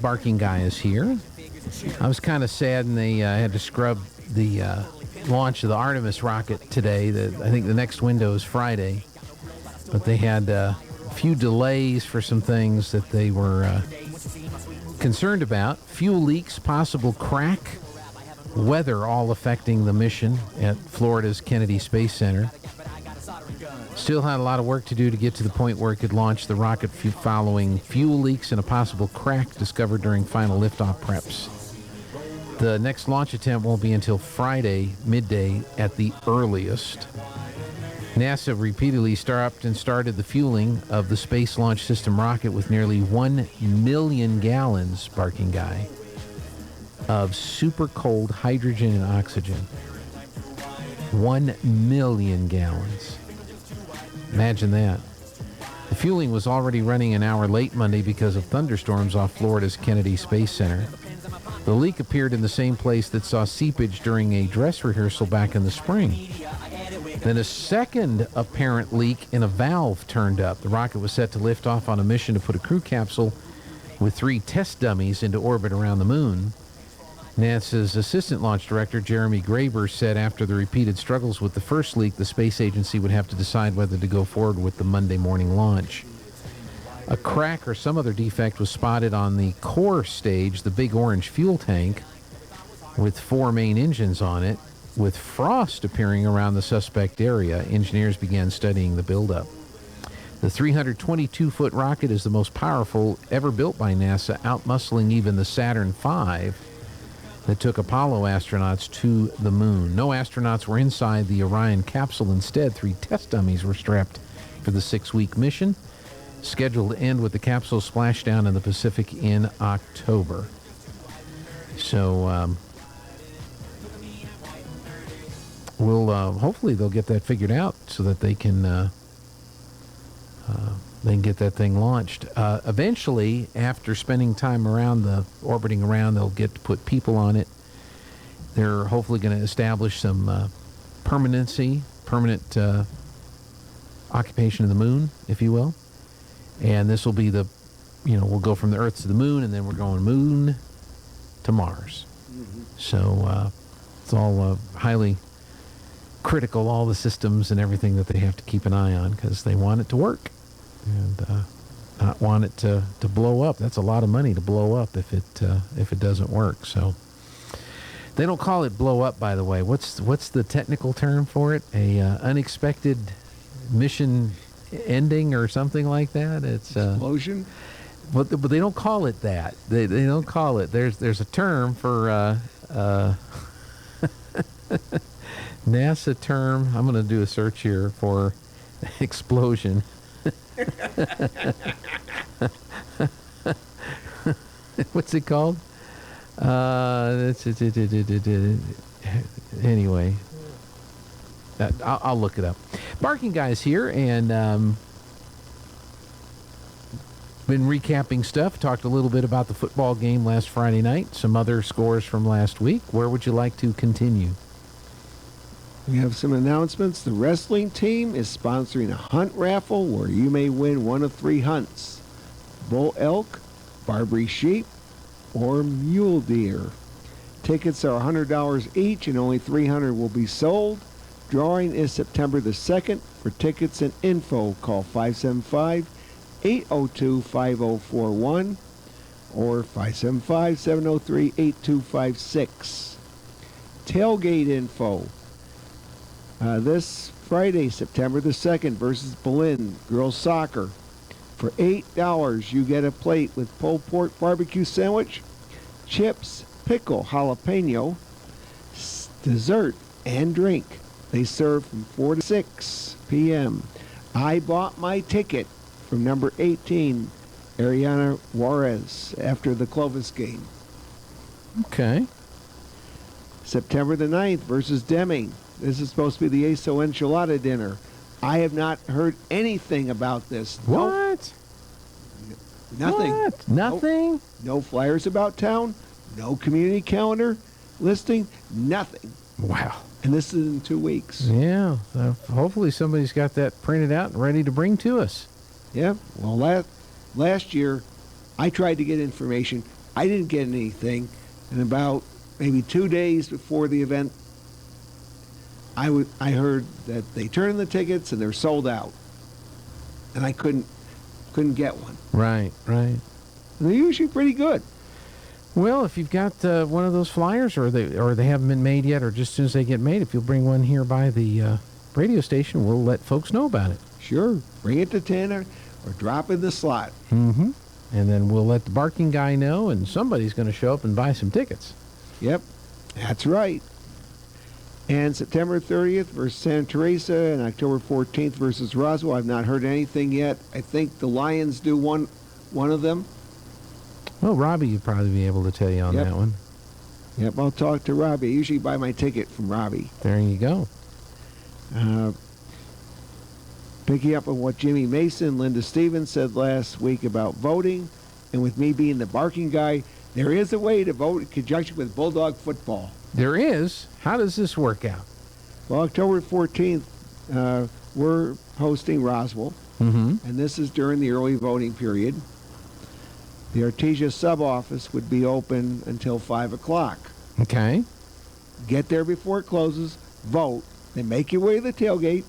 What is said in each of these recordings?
Barking Guy is here. I was kind of sad, and they had to scrub the launch of the Artemis rocket today. I think the next window is Friday. But they had a few delays for some things that they were concerned about. Fuel leaks, possible crack, weather all affecting the mission at Florida's Kennedy Space Center. Still had a lot of work to do to get to the point where it could launch the rocket following fuel leaks and a possible crack discovered during final liftoff preps. The next launch attempt won't be until Friday, midday at the earliest. NASA repeatedly started the fueling of the Space Launch System rocket with nearly 1 million gallons, Barking Guy, of super cold hydrogen and oxygen. 1 million gallons. Imagine that. The fueling was already running an hour late Monday because of thunderstorms off Florida's Kennedy Space Center. The leak appeared in the same place that saw seepage during a dress rehearsal back in the spring. Then a second apparent leak in a valve turned up. The rocket was set to lift off on a mission to put a crew capsule with 3 test dummies into orbit around the moon. NASA's assistant launch director, Jeremy Graber, said after the repeated struggles with the first leak, the space agency would have to decide whether to go forward with the Monday morning launch. A crack or some other defect was spotted on the core stage, the big orange fuel tank, with 4 main engines on it. With frost appearing around the suspect area, engineers began studying the buildup. The 322-foot rocket is the most powerful ever built by NASA, outmuscling even the Saturn V that took Apollo astronauts to the moon. No astronauts were inside the Orion capsule. Instead, 3 test dummies were strapped for the 6-week mission, scheduled to end with the capsule splashdown in the Pacific in October. So, hopefully they'll get that figured out so that they can get that thing launched. Eventually, after spending time orbiting around, they'll get to put people on it. They're hopefully going to establish some permanent occupation of the moon, if you will. And this will be we'll go from the Earth to the moon, and then we're going moon to Mars. Mm-hmm. So it's all highly critical, all the systems and everything that they have to keep an eye on because they want it to work and not want it to blow up. That's a lot of money to blow up if it doesn't work. So they don't call it blow up, by the way. What's the technical term for it? A unexpected mission ending or something like that? It's explosion. But they don't call it that. They don't call it. There's a term for NASA term. I'm going to do a search here for explosion. What's it called? Anyway, I'll look it up. Barking Guy's here, and been recapping stuff. Talked a little bit about the football game last Friday night, some other scores from last week. Where would you like to continue? We have some announcements. The wrestling team is sponsoring a hunt raffle where you may win one of 3 hunts: bull elk, Barbary sheep, or mule deer. Tickets are $100 each and only 300 will be sold. Drawing is September the 2nd. For tickets and info, call 575-802-5041 or 575-703-8256. Tailgate info. This Friday, September the 2nd, versus Berlin, girls soccer. For $8, you get a plate with pulled pork barbecue sandwich, chips, pickle, jalapeno, dessert, and drink. They serve from 4 to 6 p.m. I bought my ticket from number 18, Ariana Juarez, after the Clovis game. Okay. September the 9th, versus Deming. This is supposed to be the Eso Enchilada dinner. I have not heard anything about this. What? Nothing. What? Nothing? No flyers about town. No community calendar listing. Nothing. Wow. And this is in 2 weeks. Yeah. Hopefully somebody's got that printed out and ready to bring to us. Yeah. Well, last year, I tried to get information. I didn't get anything, and about maybe 2 days before the event, I heard that they turned in the tickets and they're sold out, and I couldn't get one. Right. And they're usually pretty good. Well, if you've got one of those flyers, or they haven't been made yet, or just as soon as they get made, if you'll bring one here by the radio station, we'll let folks know about it. Sure, bring it to Tanner or drop in the slot. Mm-hmm. And then we'll let the barking guy know, and somebody's going to show up and buy some tickets. Yep, that's right. And September 30th versus Santa Teresa, and October 14th versus Roswell. I've not heard anything yet. I think the Lions do one of them. Well, Robbie would probably be able to tell you on that one. Yep, I'll talk to Robbie. I usually buy my ticket from Robbie. There you go. Picking up on what Jimmy Mason, Linda Stevens said last week about voting, and with me being the barking guy, there is a way to vote in conjunction with Bulldog football. There is? How does this work out? Well, October 14th, we're hosting Roswell, Mm-hmm. and this is during the early voting period. The Artesia sub-office would be open until 5 o'clock. Okay. Get there before it closes, vote, then make your way to the tailgate.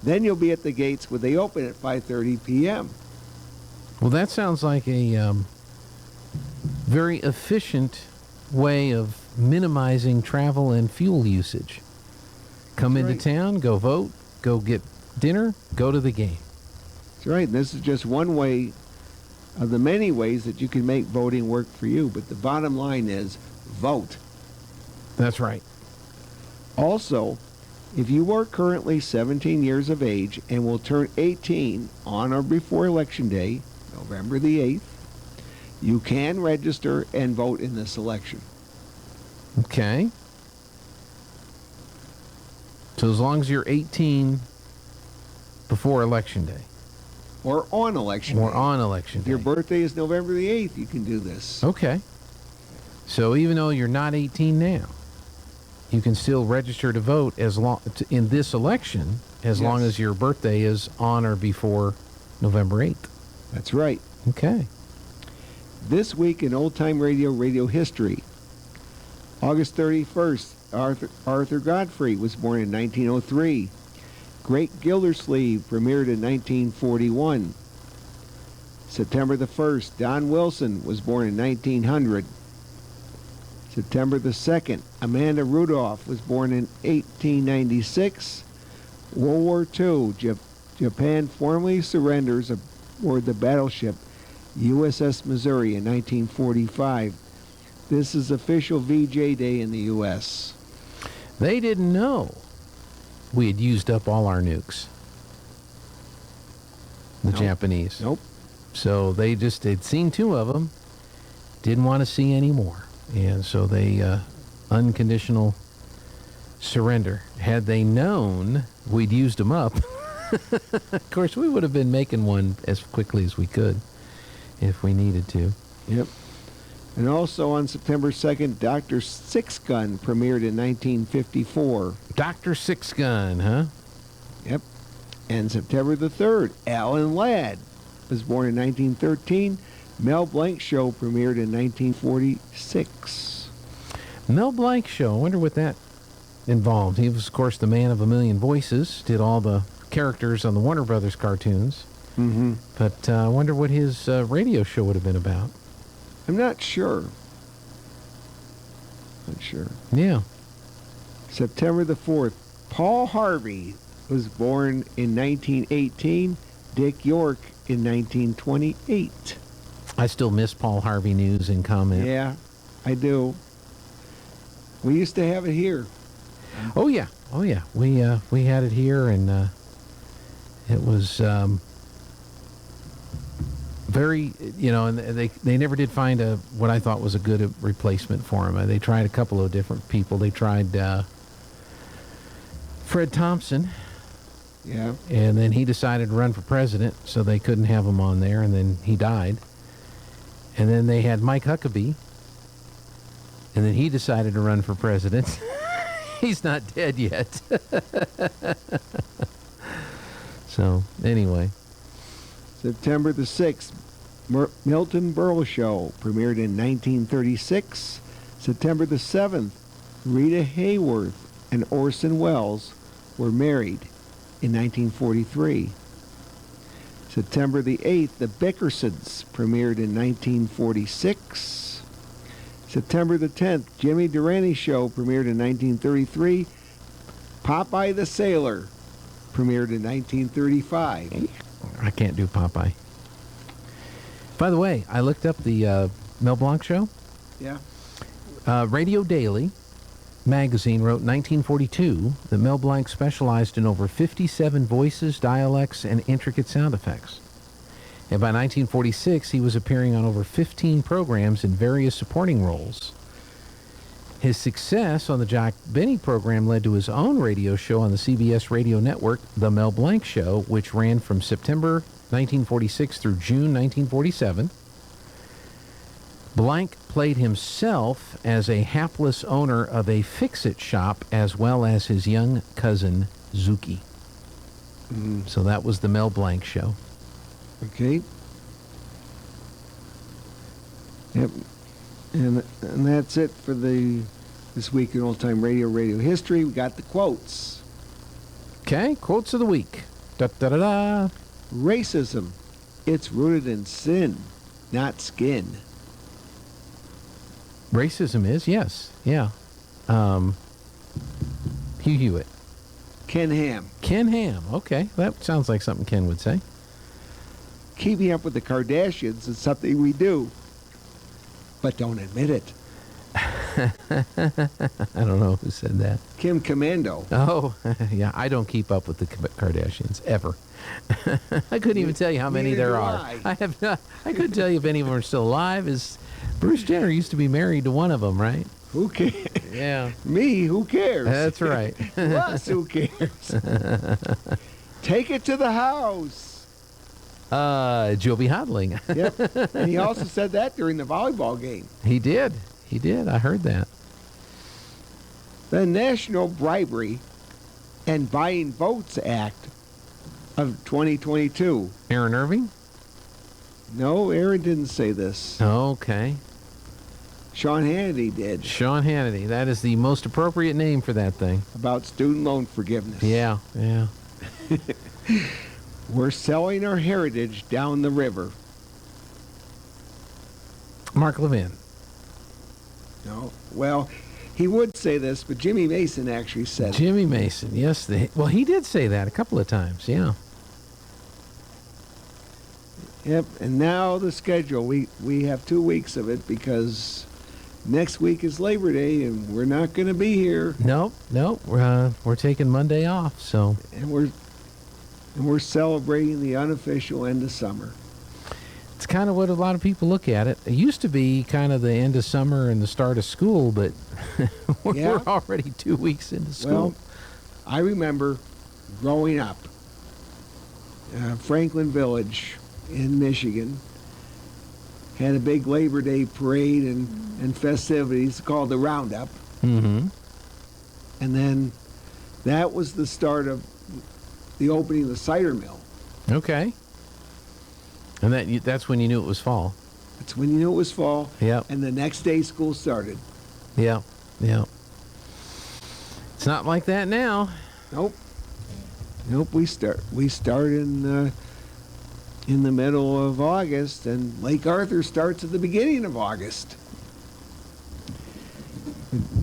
Then you'll be at the gates when they open at 5:30 p.m. Well, that sounds like a very efficient way of minimizing travel and fuel usage. Come into town, go vote, go get dinner, go to the game. That's right. And this is just one way of the many ways that you can make voting work for you. But the bottom line is vote. That's right. Also, if you are currently 17 years of age and will turn 18 on or before Election Day, November the 8th, you can register and vote in this election. Okay. So as long as you're 18 before Election Day. Or on Election Day. Or on Election If Day. your birthday is November the 8th, you can do this. Okay. So even though you're not 18 now, you can still register to vote in this election as long as your birthday is on or before November 8th. That's right. Okay. This week in old-time radio history, August 31st, Arthur Godfrey was born in 1903. Great Gildersleeve premiered in 1941. September the 1st, Don Wilson was born in 1900. September the 2nd, Amanda Rudolph was born in 1896. World War II, Japan formally surrenders aboard the battleship USS Missouri in 1945. This is official VJ Day in the U.S. They didn't know we had used up all our nukes. The Japanese. Nope. So they'd seen 2 of them, didn't want to see any more. And so they unconditional surrender. Had they known we'd used them up, of course, we would have been making one as quickly as we could if we needed to. Yep. And also on September 2nd, Dr. Six Gun premiered in 1954. Dr. Six Gun, huh? Yep. And September the 3rd, Alan Ladd was born in 1913. Mel Blanc Show premiered in 1946. Mel Blanc Show, I wonder what that involved. He was, of course, the man of a million voices, did all the characters on the Warner Brothers cartoons. Mm-hmm. But I wonder what his radio show would have been about. I'm not sure. Yeah. September the 4th, Paul Harvey was born in 1918. Dick York in 1928. I still miss Paul Harvey news and comment. Yeah, I do. We used to have it here. Oh yeah. We had it here, and it was very, and they never did find what I thought was a good replacement for him. They tried a couple of different people. They tried Fred Thompson. Yeah. And then he decided to run for president, so they couldn't have him on there, and then he died. And then they had Mike Huckabee, and then he decided to run for president. He's not dead yet. So, anyway. September the 6th, Milton Berle Show premiered in 1936. September the 7th, Rita Hayworth and Orson Welles were married in 1943. September the 8th, The Bickersons premiered in 1946. September the 10th, Jimmy Durante Show premiered in 1933. Popeye the Sailor premiered in 1935. I can't do Popeye. By the way, I looked up the Mel Blanc Show. Yeah. Radio Daily magazine wrote in 1942 that Mel Blanc specialized in over 57 voices, dialects, and intricate sound effects. And by 1946, he was appearing on over 15 programs in various supporting roles. His success on the Jack Benny program led to his own radio show on the CBS radio network, The Mel Blanc Show, which ran from September 1946 through June 1947. Blanc played himself as a hapless owner of a fix-it shop, as well as his young cousin, Zuki. So that was the Mel Blanc Show. Okay. Yep. And that's it for this week in Old Time Radio History. We got the quotes. Okay, quotes of the week. Da-da-da-da. Racism. It's rooted in sin, not skin. Racism is, yes. Yeah. Hugh Hewitt. Ken Ham. Ken Ham. Okay, that sounds like something Ken would say. Keeping up with the Kardashians is something we do, but don't admit it. I don't know who said that. Kim Commando. Oh, yeah, I don't keep up with the Kardashians, ever. I couldn't even tell you how many there are. I have not. I couldn't tell you if any of them are still alive. Bruce Jenner used to be married to one of them, right? Who cares? Yeah. Me, who cares? That's right. Us, who cares? Take it to the house. Joby Hodling. Yep. And he also said that during the volleyball game. He did. He did. I heard that. The National Bribery and Buying Votes Act of 2022. Aaron Irving? No, Aaron didn't say this. Okay. Sean Hannity did. Sean Hannity. That is the most appropriate name for that thing. About student loan forgiveness. Yeah, yeah. We're selling our heritage down the river. Mark Levin. No. Well, he would say this, but Jimmy Mason actually said Jimmy Mason, yes. Well, he did say that a couple of times, yeah. Yep, and now the schedule. We have 2 weeks of it because next week is Labor Day, and we're not going to be here. Nope. We're taking Monday off, so. And we're celebrating the unofficial end of summer. It's kind of what a lot of people look at it. It used to be kind of the end of summer and the start of school, but we're already 2 weeks into school. Well, I remember growing up, Franklin Village in Michigan had a big Labor Day parade and festivities called the Roundup. Mm-hmm. And then that was the start of the opening of the cider mill. Okay. And that's when you knew it was fall. That's when you knew it was fall. Yep. And the next day school started. Yeah. It's not like that now. Nope. We start in the middle of August, and Lake Arthur starts at the beginning of August.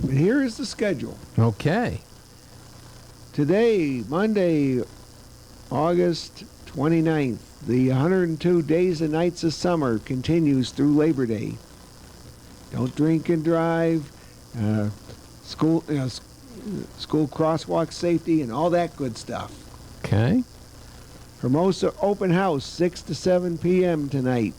But here is the schedule. Okay. Today, Monday, August 29th, the 102 days and nights of summer continues through Labor Day. Don't drink and drive, school crosswalk safety, and all that good stuff. Okay. Hermosa Open House, 6 to 7 p.m. tonight.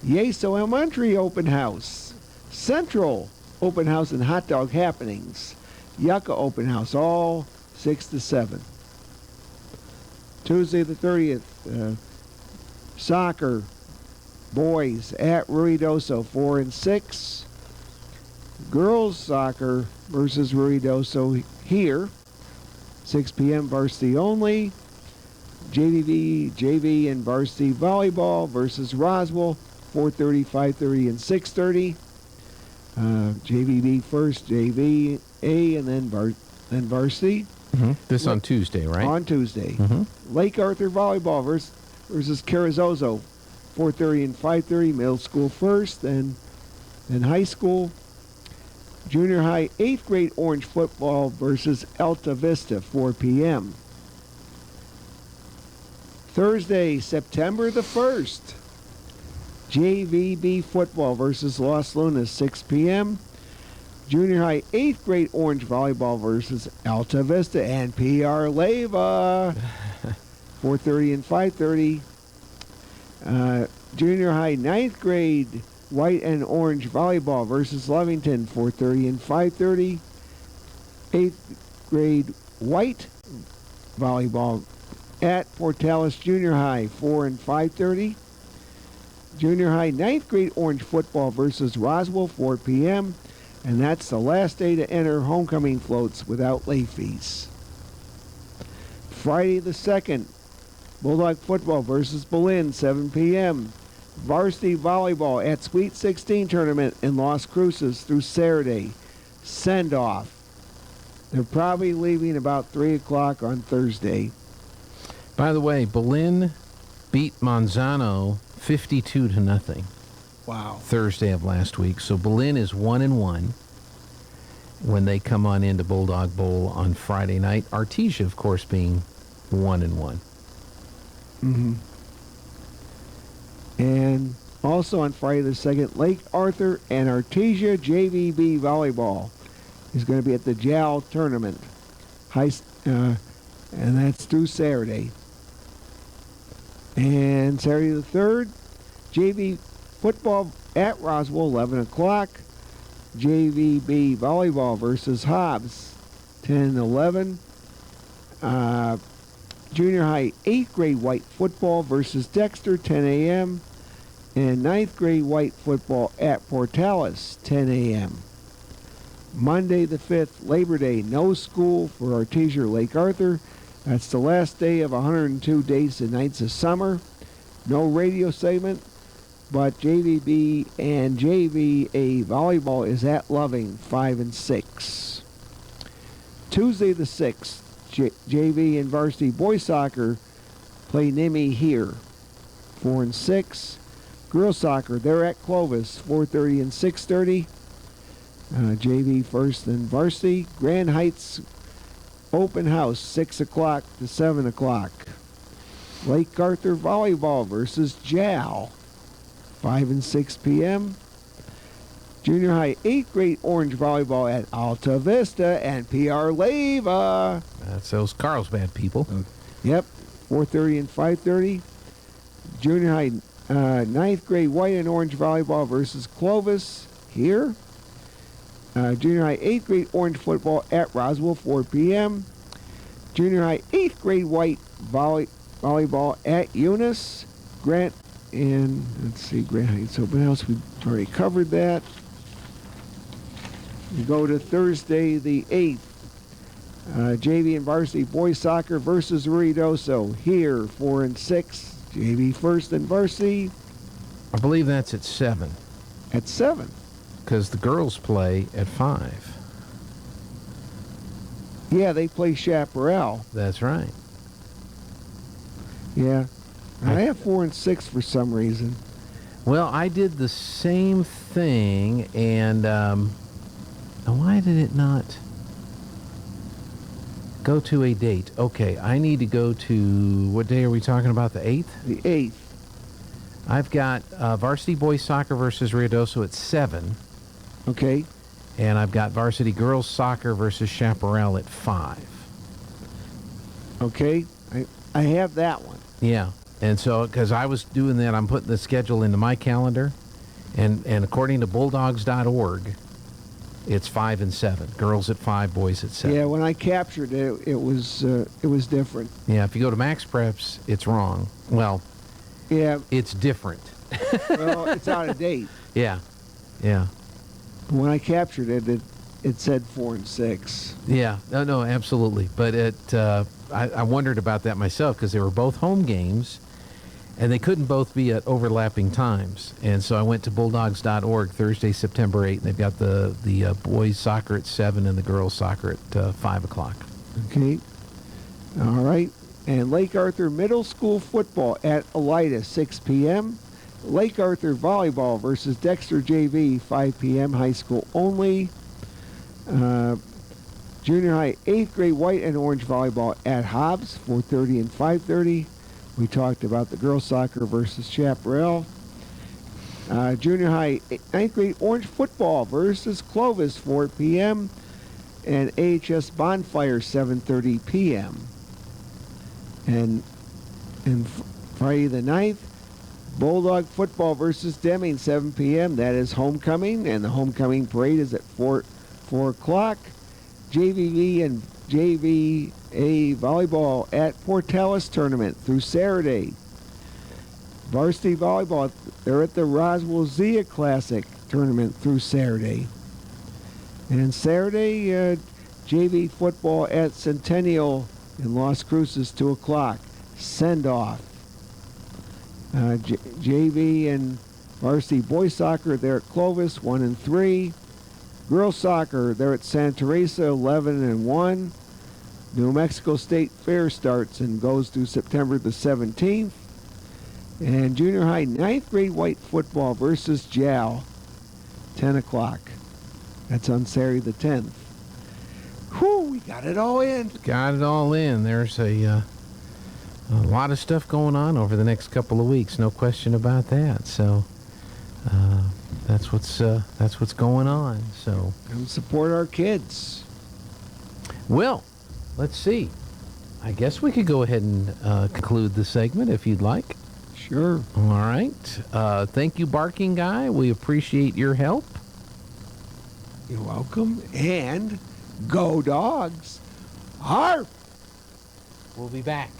Yeso Elementary Open House. Central Open House and Hot Dog Happenings. Yucca Open House, all 6 to 7. Tuesday the 30th, soccer, boys at Ruidoso, 4 and 6. Girls soccer versus Ruidoso here, 6 p.m. varsity only. JV, and varsity volleyball versus Roswell, 4:30, 5:30, and 6:30. JVB first, JV A, and then varsity. This on Tuesday, right? On Tuesday. Lake Arthur volleyball versus Carrizozo, 4:30 and 5:30. Middle school first, then high school. Junior high 8th grade orange football versus Alta Vista, 4 p.m. Thursday, September the 1st. JVB football versus Los Lunas, 6 p.m. Junior high 8th grade orange volleyball versus Alta Vista and PR Leyva, 4:30 and 5:30. Junior high 9th grade white and orange volleyball versus Lovington, 4:30 and 5:30. 8th grade white volleyball at Portales Junior High, 4 and 5:30. Junior high 9th grade orange football versus Roswell, 4 p.m. And that's the last day to enter homecoming floats without late fees. Friday the 2nd, Bulldog football versus Berlin, 7 p.m. Varsity volleyball at Sweet 16 tournament in Las Cruces through Saturday. Send off. They're probably leaving about 3 o'clock on Thursday. By the way, Berlin beat Monzano 52-0. Wow. Thursday of last week. So Berlin is 1-1 when they come on into Bulldog Bowl on Friday night. Artesia, of course, being 1-1. And also on Friday the 2nd, Lake Arthur and Artesia JVB volleyball is going to be at the JAL tournament. And that's through Saturday. And Saturday the 3rd, JV football at Roswell, 11 o'clock. JVB volleyball versus Hobbs, 10-11. Junior high 8th grade white football versus Dexter, 10 a.m. And 9th grade white football at Portales, 10 a.m. Monday the 5th, Labor Day, no school for Artesia Lake Arthur. That's the last day of 102 days and nights of summer. No radio segment, but JVB and JVA volleyball is at Loving, 5 and 6. Tuesday the 6th, JV and varsity boys soccer play NIMI here, 4 and 6. Girls soccer, they're at Clovis, 4:30 and 6:30. JV first and varsity. Grand Heights open house, 6 o'clock to 7 o'clock. Lake Arthur volleyball versus JAL, 5 and 6 p.m. Junior high 8th grade orange volleyball at Alta Vista and PR Leyva. That's those Carlsbad people. Yep, 4:30 and 5:30. Junior high 9th grade white and orange volleyball versus Clovis here. Junior high 8th grade orange football at Roswell, 4 p.m. Junior high 8th grade white volleyball at Eunice. Grant and, let's see, Grand Heights open house. We've already covered that. We go to Thursday the 8th. JV and varsity boys soccer versus Ruidoso here, 4 and 6. JV first and varsity. I believe that's at 7. At 7. Because the girls play at 5. Yeah, they play Chaparral. That's right. Yeah. I have 4 and 6 for some reason. Well, I did the same thing, and why did it not go to a date? Okay, I need to go to, what day are we talking about, the 8th? The 8th. I've got varsity boys soccer versus Ruidoso at 7. Okay. And I've got varsity girls soccer versus Chaparral at 5. Okay. I have that one. Yeah. And so, because I was doing that, I'm putting the schedule into my calendar. And according to bulldogs.org, it's 5 and 7. Girls at 5, boys at 7. Yeah, when I captured it, it was different. Yeah, if you go to Max Preps, it's wrong. Well, yeah, it's different. Well, it's out of date. Yeah, yeah. When I captured it, it said 4 and 6. Yeah, no, absolutely. But I wondered about that myself because they were both home games. and they couldn't both be at overlapping times. And so I went to bulldogs.org Thursday, September 8th, and they've got the boys soccer at 7 and the girls soccer at 5 o'clock. Okay. All right. And Lake Arthur Middle School football at Elida, 6 p.m. Lake Arthur volleyball versus Dexter JV, 5 p.m. High school only. Junior high 8th grade white and orange volleyball at Hobbs, 4:30 and 5:30. We talked about the girls soccer versus Chaparral. Junior high 9th grade orange football versus Clovis, 4 p.m. And AHS bonfire, 7:30 p.m. And Friday the 9th, Bulldog football versus Deming, 7 p.m. That is homecoming, and the homecoming parade is at 4 o'clock. JVV and JVA volleyball at Portales tournament through Saturday. Varsity volleyball, they're at the Roswell Zia Classic tournament through Saturday. And Saturday, JV football at Centennial in Las Cruces, 2 o'clock. Send off. JV and varsity boys soccer, they're at Clovis, 1 and 3. Girls soccer, they're at Santa Teresa, 11 and 1. New Mexico State Fair starts and goes through September the 17th. And junior high 9th grade white football versus JAL, 10 o'clock. That's on Saturday the 10th. Whew, we got it all in. Got it all in. There's a lot of stuff going on over the next couple of weeks, no question about that. So that's what's going on. So come support our kids. Well, let's see. I guess we could go ahead and conclude the segment if you'd like. Sure. All right. Thank you, Barking Guy. We appreciate your help. You're welcome. And go dogs. Harp. We'll be back.